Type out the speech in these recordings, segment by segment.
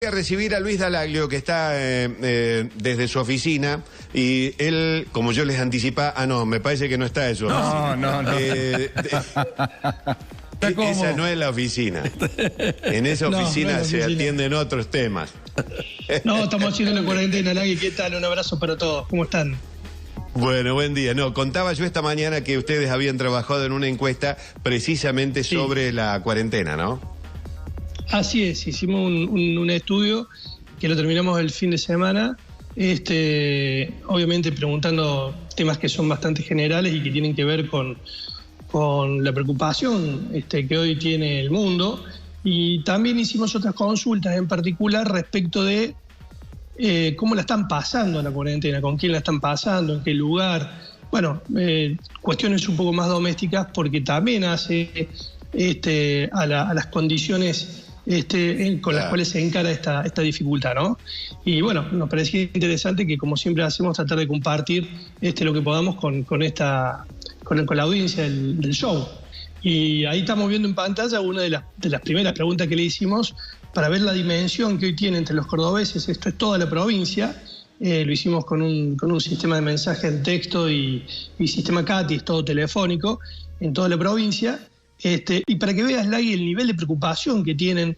a recibir a Luis Dallaglio, que está desde su oficina, y él, como yo les anticipaba, no, me parece que no está eso. No. Esa no es la oficina. En esa oficina se atienden otros temas. No, estamos haciendo la cuarentena, Lagui. ¿Qué tal? Un abrazo para todos. ¿Cómo están? Bueno, buen día. No, contaba yo esta mañana que ustedes habían trabajado en una encuesta precisamente sobre la cuarentena, ¿no? Así es, hicimos un estudio que lo terminamos el fin de semana, obviamente preguntando temas que son bastante generales y que tienen que ver con la preocupación que hoy tiene el mundo, y también hicimos otras consultas en particular respecto de cómo la están pasando la cuarentena, con quién la están pasando, en qué lugar. Bueno, cuestiones un poco más domésticas, porque también hace a las condiciones con las cuales se encara esta dificultad, ¿no? Y bueno, nos parecía interesante que, como siempre hacemos, tratar de compartir lo que podamos con la audiencia del show. Y ahí estamos viendo en pantalla una de las primeras preguntas que le hicimos para ver la dimensión que hoy tiene entre los cordobeses. Esto es toda la provincia. Lo hicimos con un sistema de mensaje en texto y sistema CATI, es todo telefónico, en toda la provincia. Y para que veas, Lagui, el nivel de preocupación que tienen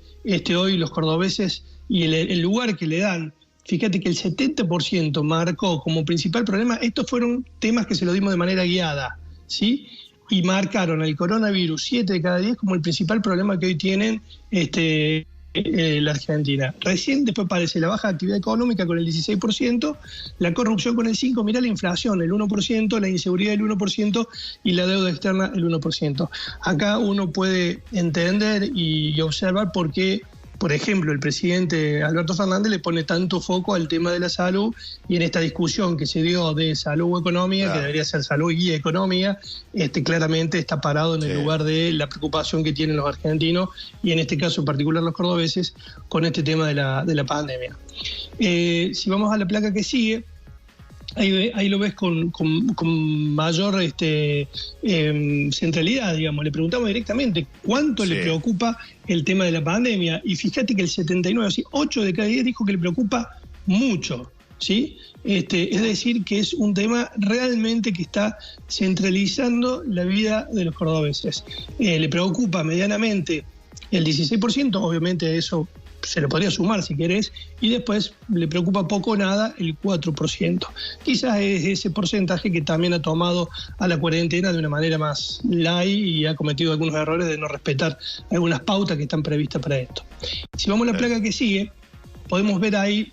hoy los cordobeses y el lugar que le dan. Fíjate que el 70% marcó como principal problema. Estos fueron temas que se los dimos de manera guiada, ¿sí? Y marcaron el coronavirus 7 de cada 10 como el principal problema que hoy tienen la Argentina. Recién después aparece la baja actividad económica con el 16%, la corrupción con el 5%, mirá la inflación, el 1%, la inseguridad el 1% y la deuda externa el 1%. Acá uno puede entender y observar por qué, por ejemplo, el presidente Alberto Fernández le pone tanto foco al tema de la salud, y en esta discusión que se dio de salud o economía, que debería ser salud y economía, claramente está parado en el lugar de la preocupación que tienen los argentinos, y en este caso en particular los cordobeses, con este tema de la pandemia. Si vamos a la placa que sigue, ahí lo ves con mayor centralidad, digamos. Le preguntamos directamente cuánto le preocupa el tema de la pandemia, y fíjate que el 79, 8 de cada 10 dijo que le preocupa mucho, ¿sí? Es decir, que es un tema realmente que está centralizando la vida de los cordobeses. Le preocupa medianamente el 16%, obviamente eso se lo podría sumar si querés, y después le preocupa poco o nada el 4%. Quizás es ese porcentaje que también ha tomado a la cuarentena de una manera más light y ha cometido algunos errores de no respetar algunas pautas que están previstas para esto. Si vamos a la placa que sigue, podemos ver ahí,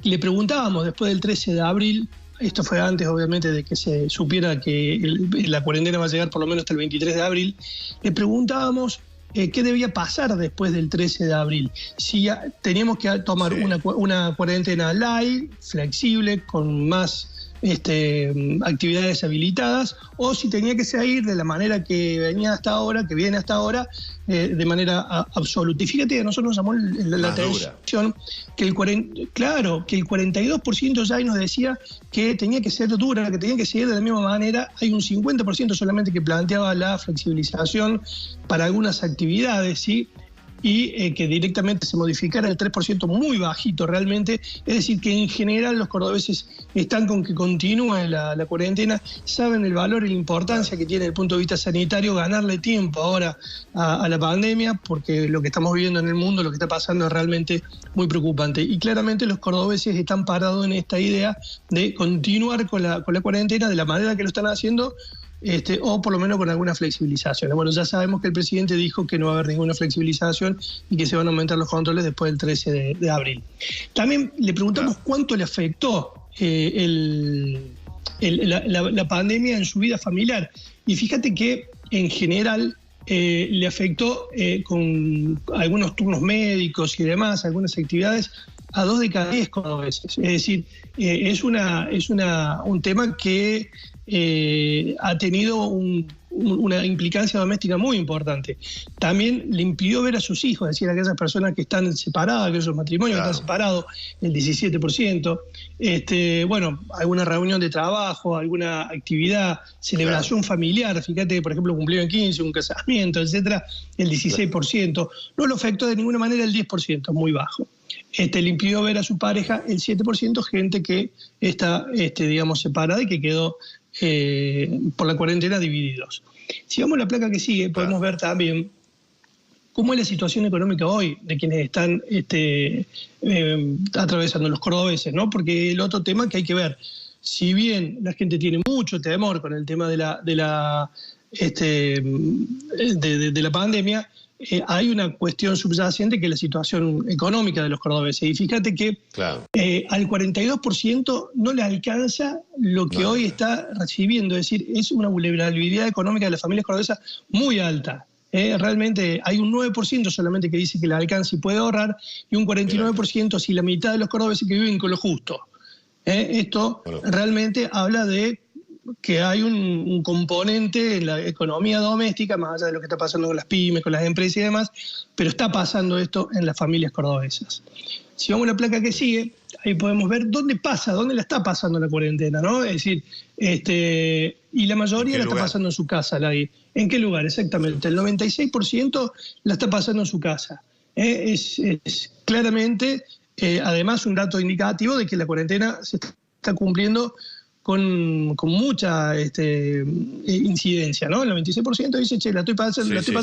le preguntábamos después del 13 de abril, esto fue antes obviamente de que se supiera que la cuarentena va a llegar por lo menos hasta el 23 de abril, le preguntábamos qué debía pasar después del 13 de abril. Si teníamos que tomar una cuarentena light, flexible, con más actividades habilitadas, o si tenía que seguir de la manera que viene hasta ahora, de manera absoluta. Y fíjate que a nosotros nos llamó la atención que el 42% ya nos decía que tenía que ser dura, que tenía que seguir de la misma manera. Hay un 50% solamente que planteaba la flexibilización para algunas actividades, ¿sí? Y que directamente se modificara el 3%, muy bajito realmente. Es decir, que en general los cordobeses están con que continúe la cuarentena, saben el valor y la importancia que tiene desde el punto de vista sanitario ganarle tiempo ahora a la pandemia, porque lo que estamos viviendo en el mundo, lo que está pasando es realmente muy preocupante. Y claramente los cordobeses están parados en esta idea de continuar con la cuarentena de la manera que lo están haciendo, o por lo menos con alguna flexibilización. Bueno, ya sabemos que el presidente dijo que no va a haber ninguna flexibilización y que se van a aumentar los controles después del 13 de abril. También le preguntamos cuánto le afectó la pandemia en su vida familiar. Y fíjate que en general le afectó con algunos turnos médicos y demás, algunas actividades, a 2 de cada 10 cordobeses. Es decir, es un tema que ha tenido una implicancia doméstica muy importante. También le impidió ver a sus hijos, es decir, a aquellas personas que están separadas, aquellos matrimonios que están separados, el 17%. Bueno, alguna reunión de trabajo, alguna actividad, celebración familiar, fíjate, por ejemplo, cumpleaños 15, un casamiento, etcétera, el 16%. No lo afectó de ninguna manera el 10%, muy bajo. Le impidió ver a su pareja el 7%, gente que está, digamos, separada y que quedó por la cuarentena divididos. Si vamos a la placa que sigue, podemos ver también cómo es la situación económica hoy de quienes están atravesando los cordobeses, ¿no? Porque el otro tema que hay que ver, si bien la gente tiene mucho temor con el tema de la pandemia, hay una cuestión subyacente que es la situación económica de los cordobeses. Y fíjate que al 42% no le alcanza lo que hoy está recibiendo. Es decir, es una vulnerabilidad económica de las familias cordobesas muy alta. Realmente hay un 9% solamente que dice que le alcanza y puede ahorrar, y un 49%, si la mitad de los cordobeses que viven con lo justo. Esto realmente habla de que hay un componente en la economía doméstica, más allá de lo que está pasando con las pymes, con las empresas y demás, pero está pasando esto en las familias cordobesas. Si vamos a la placa que sigue, ahí podemos ver dónde la está pasando la cuarentena, ¿no? Es decir, y la mayoría la está pasando en su casa. ¿En qué lugar? Exactamente. El 96% la está pasando en su casa. Es claramente, además, un dato indicativo de que la cuarentena se está cumpliendo con mucha incidencia, ¿no? El 96% dice, che, la estoy pasando y la estoy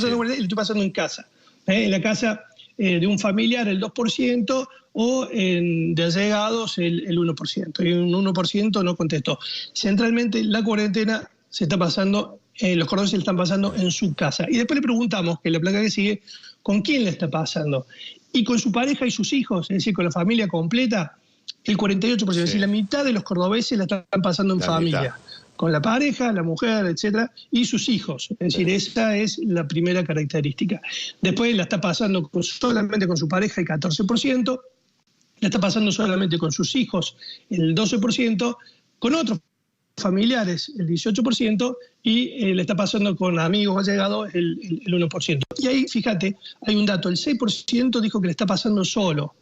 pasando en casa. En la casa de un familiar el 2%, o de allegados el 1%. Y un 1% no contestó. Centralmente la cuarentena se está pasando, los cordobeses la están pasando en su casa. Y después le preguntamos, que en la placa que sigue, ¿con quién la está pasando? Y con su pareja y sus hijos, es decir, con la familia completa, el 48%, es decir, la mitad de los cordobeses la están pasando en familia, con la pareja, la mujer, etcétera, y sus hijos. Es decir, esa es la primera característica. Después la está pasando solamente con su pareja, el 14%, la está pasando solamente con sus hijos, el 12%, con otros familiares, el 18%, y le está pasando con amigos allegados, el 1%. Y ahí, fíjate, hay un dato, el 6% dijo que le está pasando solo.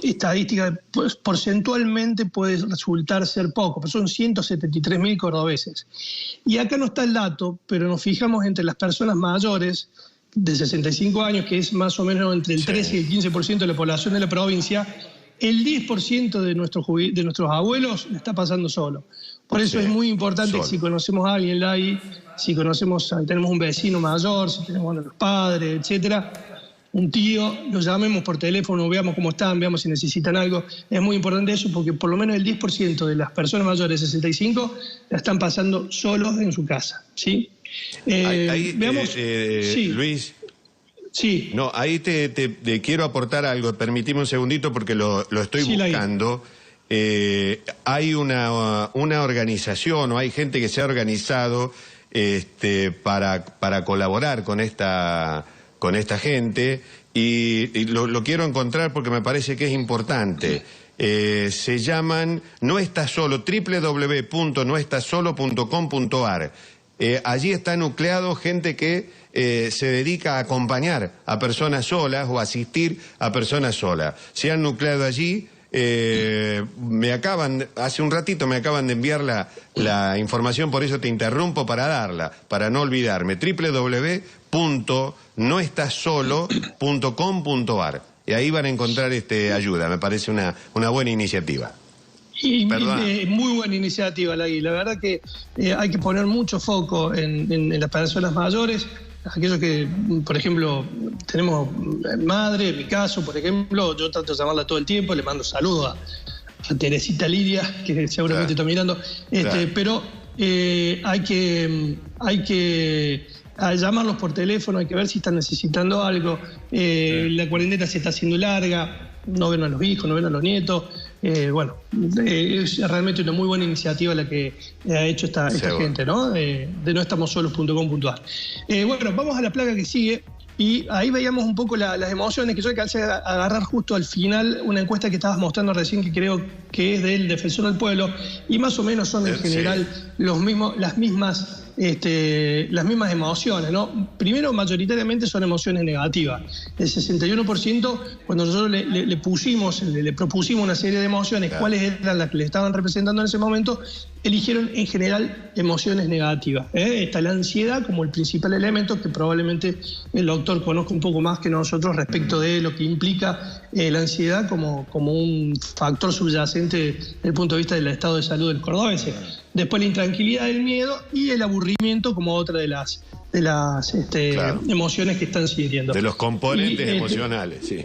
Estadística, pues, porcentualmente puede resultar ser poco, pero son 173.000 cordobeses. Y acá no está el dato, pero nos fijamos entre las personas mayores de 65 años, que es más o menos entre el 13 y el 15% de la población de la provincia, el 10% de nuestros abuelos le está pasando solo. Por eso es muy importante que si conocemos a alguien ahí, si tenemos un vecino mayor, si tenemos los padres, etcétera, un tío, lo llamemos por teléfono, veamos cómo están, veamos si necesitan algo. Es muy importante eso, porque por lo menos el 10% de las personas mayores de 65 la están pasando solos en su casa, ¿sí? Veamos, Luis. Sí. No, ahí te quiero aportar algo. Permitime un segundito porque lo estoy buscando. Hay una organización, o hay gente que se ha organizado para colaborar con esta gente, y lo quiero encontrar porque me parece que es importante. Se llaman No Estás Solo, www.noestasolo.com.ar. Allí está nucleado gente que se dedica a acompañar a personas solas o asistir a personas solas. Se han nucleado allí. Hace un ratito me acaban de enviar la información, por eso te interrumpo para darla, para no olvidarme. www.noestasolo.com.ar. Y ahí van a encontrar ayuda. Me parece una buena iniciativa. Muy buena iniciativa, Lagui. La verdad que hay que poner mucho foco en las personas mayores. Aquellos que, por ejemplo, tenemos madre, en mi caso, por ejemplo, yo trato de llamarla todo el tiempo, le mando saludos a Teresita Lidia, que seguramente está mirando, pero hay que llamarlos por teléfono, hay que ver si están necesitando algo. La cuarentena se está haciendo larga, no ven a los hijos, no ven a los nietos. Es realmente una muy buena iniciativa la que ha hecho esta gente, ¿no? De noestamosolos.com.ar. Vamos a la placa que sigue, y ahí veíamos un poco las emociones, que yo alcancé a agarrar justo al final una encuesta que estabas mostrando recién, que creo que es del Defensor del Pueblo, y más o menos son en general las mismas las mismas emociones, ¿no? Primero, mayoritariamente son emociones negativas. El 61%, cuando nosotros le propusimos una serie de emociones, cuáles eran las que le estaban representando en ese momento, eligieron en general emociones negativas. Está la ansiedad como el principal elemento, que probablemente el doctor conozca un poco más que nosotros respecto de lo que implica la ansiedad como un factor subyacente desde el punto de vista del estado de salud del cordobeses. Después la intranquilidad, el miedo y el aburrimiento como otra de las emociones que están siguiendo. De los componentes emocionales, sí.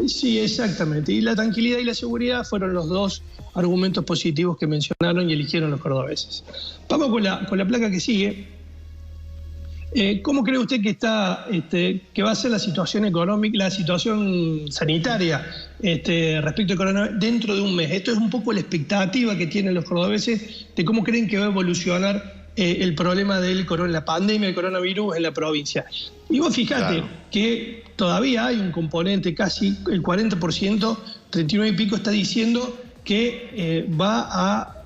Sí, exactamente. Y la tranquilidad y la seguridad fueron los dos argumentos positivos que mencionaron y eligieron los cordobeses. Vamos con la placa que sigue. ¿Cómo cree usted que va a ser la situación económica, la situación sanitaria respecto al coronavirus dentro de un mes? Esto es un poco la expectativa que tienen los cordobeses de cómo creen que va a evolucionar el problema la pandemia del coronavirus en la provincia. Y vos fijate que todavía hay un componente, casi el 40%, 39 y pico, está diciendo que va a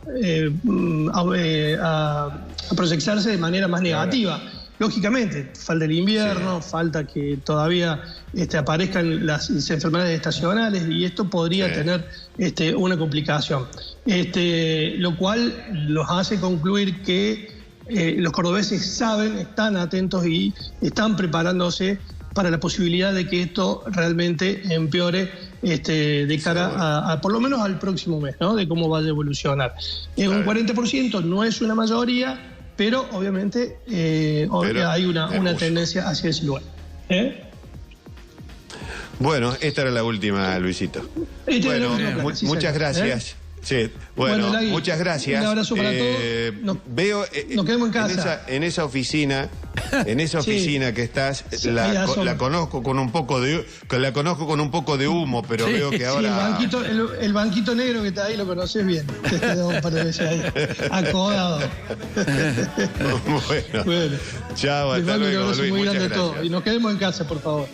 proyectarse de manera más negativa. Lógicamente, falta el invierno, falta que todavía aparezcan las enfermedades estacionales y esto podría tener una complicación. Lo cual los hace concluir que los cordobeses están atentos y están preparándose para la posibilidad de que esto realmente empeore de cara a por lo menos al próximo mes, ¿no? De cómo vaya a evolucionar. Un 40% no es una mayoría, pero obviamente hay una tendencia hacia ese lugar. Bueno, esta era la última, Luisito. Muchas gracias. Sí, bueno, muchas gracias. Un abrazo para todos. Nos quedamos en casa. En esa oficina que estás, la conozco con un poco de humo, pero veo que ahora. El banquito negro que está ahí lo conoces bien. Te he dado un par de veces ahí. Acodado. Bueno. Chao, hasta luego, Luis. Muy grande todo. Y nos quedemos en casa, por favor.